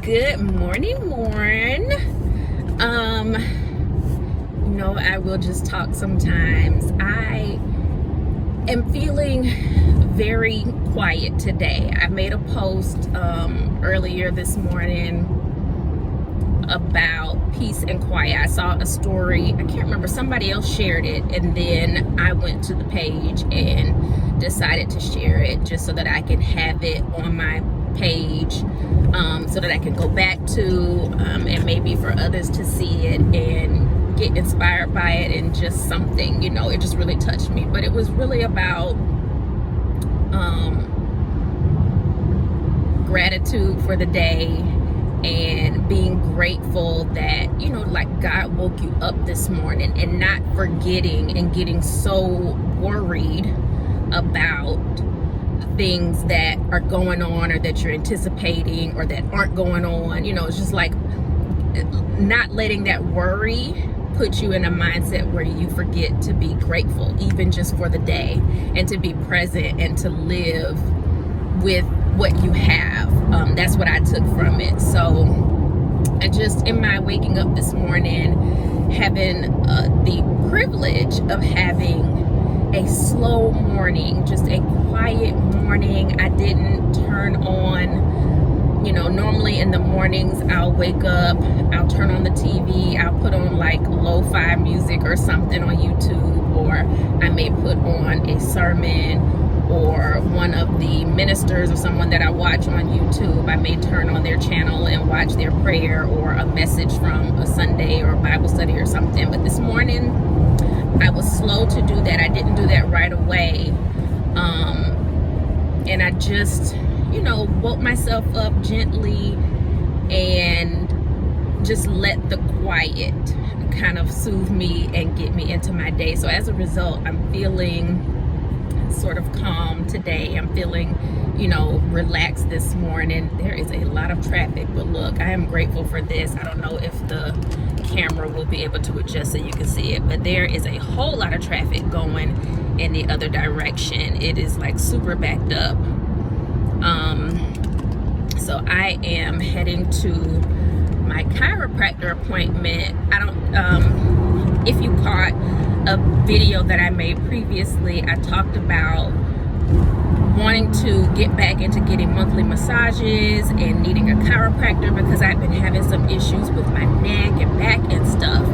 Good morning, morn. I will just talk sometimes. I am feeling very quiet today. I made a post earlier this morning about peace and quiet. I saw a story, I can't remember, somebody else shared it, and then I went to the page and decided to share it just so that I can have it on my page, so that I can go back to and maybe for others to see it and get inspired by it, and just something, it just really touched me. But it was really about gratitude for the day and being grateful that like God woke you up this morning, and not forgetting and getting so worried about things that are going on or that you're anticipating or that aren't going on. It's just like not letting that worry put you in a mindset where you forget to be grateful, even just for the day, and to be present and to live with what you have. That's what I took from it. So I just, in my waking up this morning, having the privilege of having a slow morning, just a quiet morning. I didn't turn on, normally in the mornings I'll wake up, I'll turn on the TV, I'll put on like lo-fi music or something on YouTube, or I may put on a sermon or one of the ministers or someone that I watch on YouTube. I may turn on their channel and watch their prayer or a message from a Sunday or Bible study or something. But this morning I was slow to do that. I didn't do that right away. And I just, woke myself up gently and just let the quiet kind of soothe me and get me into my day. So as a result, I'm feeling sort of calm today. I'm feeling, relaxed this morning. There is a lot of traffic, but look, I am grateful for this. I don't know if the camera will be able to adjust so you can see it, but there is a whole lot of traffic going in the other direction. It is like super backed up. So I am heading to my chiropractor appointment. I don't, if you caught a video that I made previously, I talked about wanting to get back into getting monthly massages and needing a chiropractor because I've been having some issues with my neck and back and stuff.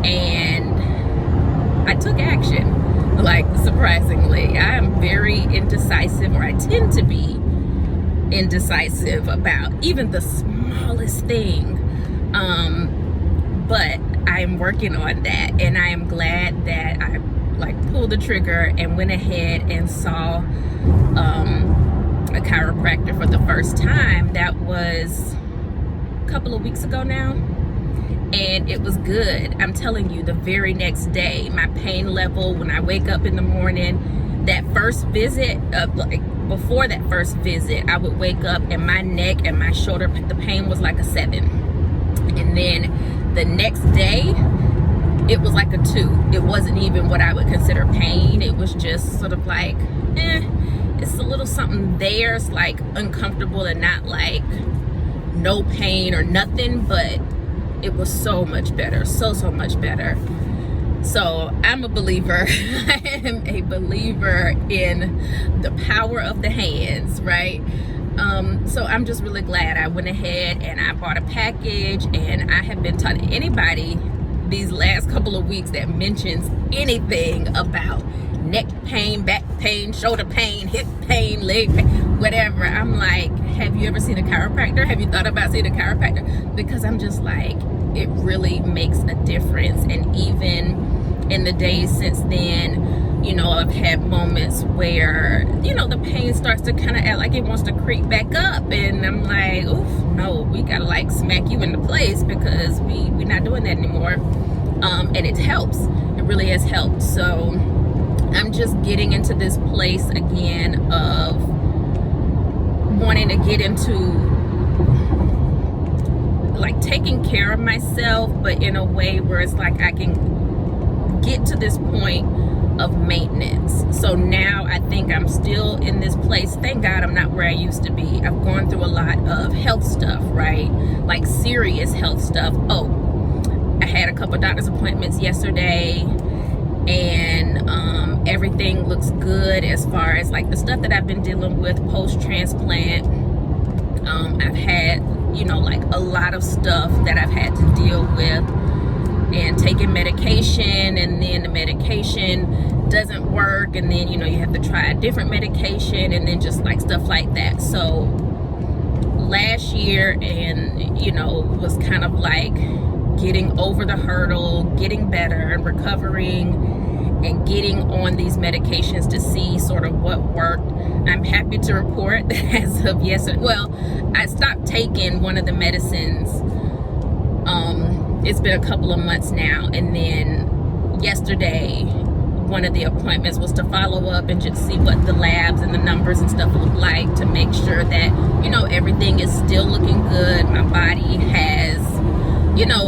And I took action, like, surprisingly. I am very indecisive, or I tend to be indecisive about even the smallest thing. But I'm working on that, and I am glad that I pulled the trigger and went ahead and saw a chiropractor for the first time. That was a couple of weeks ago now, and it was good. I'm telling you, the very next day, my pain level when I wake up in the morning, that first visit, before that first visit, I would wake up and my neck and my shoulder, the pain was like a 7. And then the next day, it was like a 2. It wasn't even what I would consider pain. It was just sort of like, it's a little something there. It's like uncomfortable and not like no pain or nothing, but it was so much better, so much better. So I'm a believer. I am a believer in the power of the hands, right? So I'm just really glad I went ahead and I bought a package, and I have been telling anybody these last couple of weeks that mentions anything about neck pain, back pain, shoulder pain, hip pain, leg pain, whatever. I'm like, have you ever seen a chiropractor? Have you thought about seeing a chiropractor? Because I'm just like, it really makes a difference. And even in the days since then, I've had moments where, the pain starts to kind of act like it wants to creep back up. And I'm like, oof, no, we got to like smack you into place, because we're not doing that anymore. And it helps. It really has helped. So I'm just getting into this place again of wanting to get into like taking care of myself, but in a way where it's like I can get to this point of maintenance. So now I think I'm still in this place. Thank God I'm not where I used to be. I've gone through a lot of health stuff, right? serious health stuff. Oh, I had a couple doctor's appointments yesterday, and everything looks good as far as like the stuff that I've been dealing with post-transplant. I've had, like a lot of stuff that I've had to deal with, and taking medication, and then the medication doesn't work, and then you have to try a different medication, and then just like stuff like that. So last year, and was kind of like getting over the hurdle, getting better and recovering, and getting on these medications to see sort of what worked. I'm happy to report that as of yesterday, well, I stopped taking one of the medicines. It's been a couple of months now, and then yesterday one of the appointments was to follow up and just see what the labs and the numbers and stuff look like, to make sure that everything is still looking good. My body has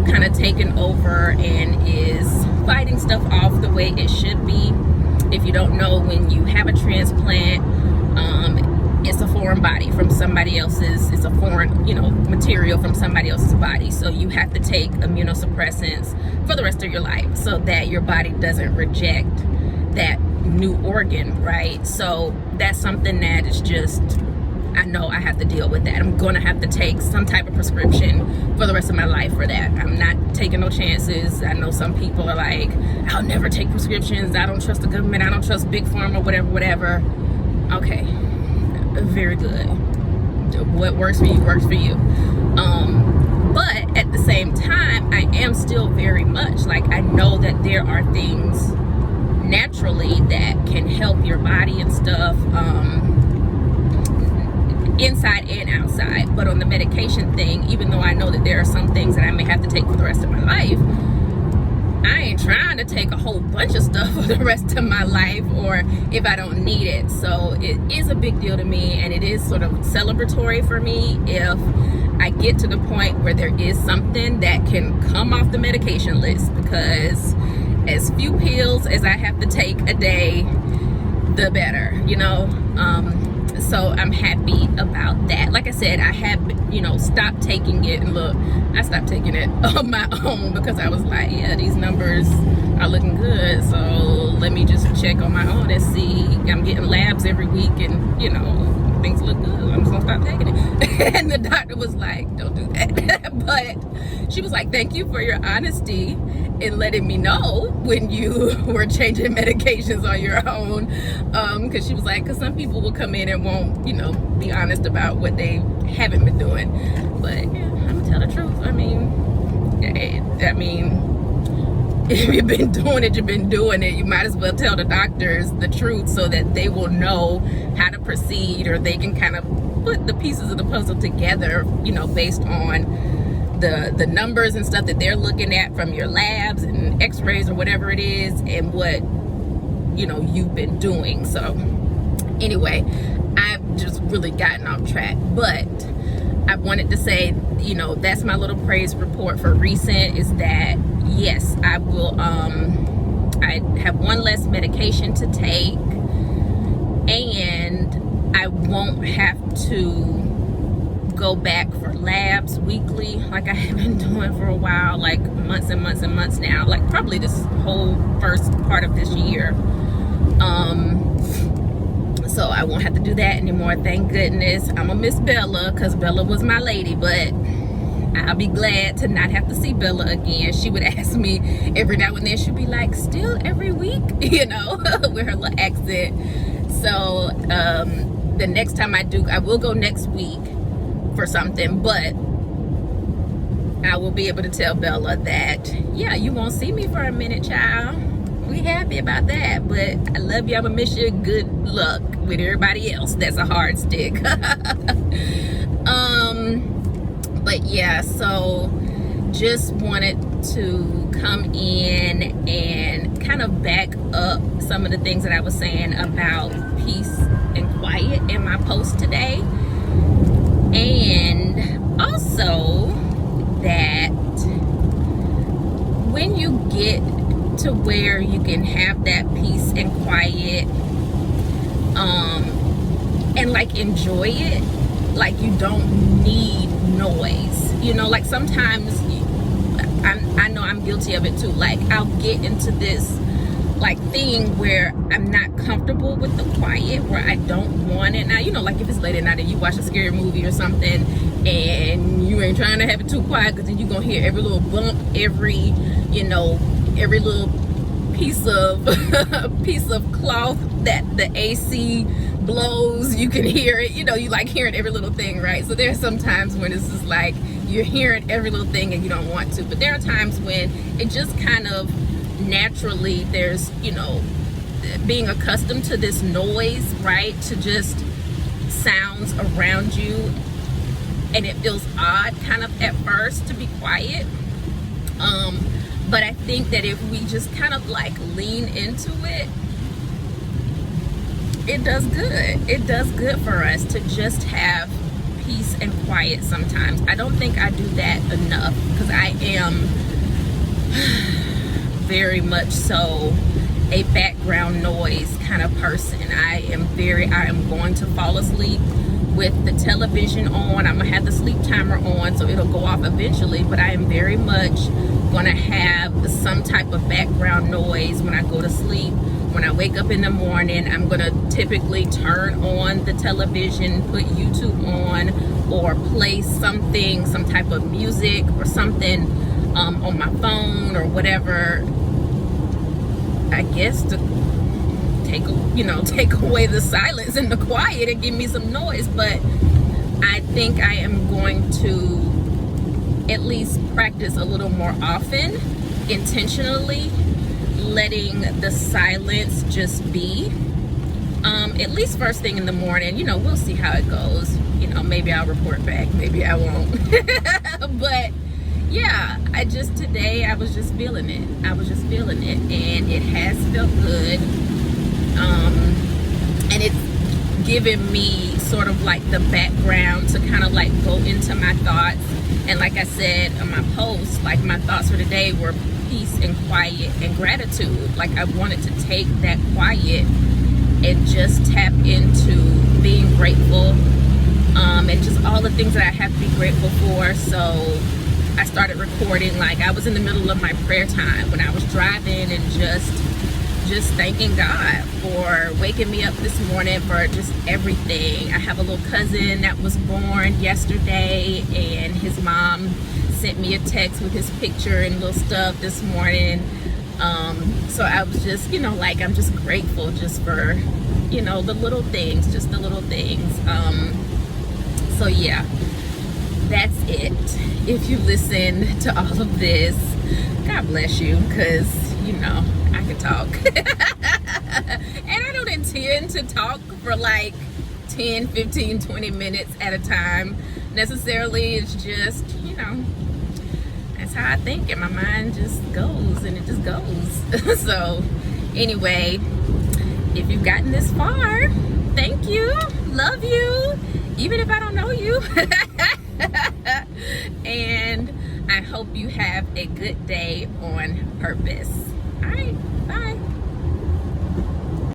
kind of taken over and is fighting stuff off the way it should be. If you don't know, when you have a transplant, it's a foreign body from somebody else's, it's a foreign material from somebody else's body, so you have to take immunosuppressants for the rest of your life so that your body doesn't reject that new organ, right? So that's something that is just, I know I have to deal with that. I'm gonna have to take some type of prescription for the rest of my life for that. I'm not taking no chances. I know some people are like, I'll never take prescriptions, I don't trust the government, I don't trust big pharma, whatever. Okay, very good. What works for you works for you. But at the same time, I am still very much like, I know that there are things naturally that can help your body and stuff, inside and outside. But on the medication thing, even though I know that there are some things that I may have to take for the rest of my life, I ain't trying to take a whole bunch of stuff for the rest of my life, or if I don't need it. So it is a big deal to me, and it is sort of celebratory for me if I get to the point where there is something that can come off the medication list, because as few pills as I have to take a day, the better, so I'm happy about that. Like I said, I have, stopped taking it. And look, I stopped taking it on my own because I was like, yeah, these numbers are looking good, so let me just check on my own and see. I'm getting labs every week, and things look good. I'm just gonna stop taking it. And the doctor was like, don't do that. But she was like, thank you for your honesty in letting me know when you were changing medications on your own, because she was like, because some people will come in and won't be honest about what they haven't been doing. But yeah, I'm gonna tell the truth. I mean, if you've been doing it, you've been doing it. You might as well tell the doctors the truth so that they will know how to proceed, or they can kind of put the pieces of the puzzle together, based on the numbers and stuff that they're looking at from your labs and x-rays or whatever it is, and what you've been doing. So anyway, I've just really gotten off track, but I wanted to say, that's my little praise report for recent, is that yes, I will I have one less medication to take, and I won't have to go back for labs weekly like I have been doing for a while, like months and months and months now, like probably this whole first part of this year. So I won't have to do that anymore, thank goodness. I'm gonna miss Bella, because Bella was my lady, but I'll be glad to not have to see Bella again. She would ask me every now and then, she'd be like, still every week, with her little accent. So the next time I do, I will go next week for something, but I will be able to tell Bella that, yeah, you won't see me for a minute, child. We happy about that, but I love you, I'm gonna miss you. Good luck with everybody else that's a hard stick. But yeah, so just wanted to come in and kind of back up some of the things that I was saying about peace and quiet in my post today, and also that when you get to where you can have that peace and quiet, and like enjoy it, like you don't need noise, You know, like sometimes I know I'm guilty of it too. Like I'll get into this like thing where I'm not comfortable with the quiet, where I don't want it. Now, you know, like if it's late at night and you watch a scary movie or something and you ain't trying to have it too quiet, because then you're gonna hear every little bump, every little piece of piece of cloth that the AC blows. You can hear it, you know, you like hearing every little thing, right? So there's some times when it's just like you're hearing every little thing and you don't want to, but there are times when it just kind of naturally, there's, you know, being accustomed to this noise, right, to just sounds around you, and it feels odd kind of at first to be quiet, but I think that if we just kind of like lean into it, it does good. It does good for us to just have peace and quiet sometimes. I don't think I do that enough, because I am very much so a background noise kind of person. I am going to fall asleep with the television on. I'm gonna have the sleep timer on, so it'll go off eventually, but I am very much gonna have some type of background noise when I go to sleep. When I wake up in the morning, I'm gonna typically turn on the television, put YouTube on, or play something, some type of music or something on my phone or whatever, I guess, to take away the silence and the quiet and give me some noise. But I think I am going to at least practice a little more often, intentionally letting the silence just be, at least first thing in the morning. You know, we'll see how it goes. You know, maybe I'll report back, maybe I won't. But yeah, today I was just feeling it. And it has felt good. And it's given me sort of like the background to kind of like go into my thoughts. And like I said on my post, like my thoughts for today were peace and quiet and gratitude. Like I wanted to take that quiet and just tap into being grateful, and just all the things that I have to be grateful for. So I started recording, like I was in the middle of my prayer time when I was driving, and just thanking God for waking me up this morning, for just everything. I have a little cousin that was born yesterday, and his mom sent me a text with his picture and little stuff this morning. So I was just, you know, like I'm just grateful just for, you know, the little things, just the little things. So yeah, that's it. If you listen to all of this, God bless you, because, you know, I can talk. And I don't intend to talk for like 10, 15, 20 minutes at a time necessarily. It's just, you know, that's how I think, and my mind just goes, and it just goes. So anyway, if you've gotten this far, thank you, love you, even if I don't know you. And I hope you have a good day on purpose.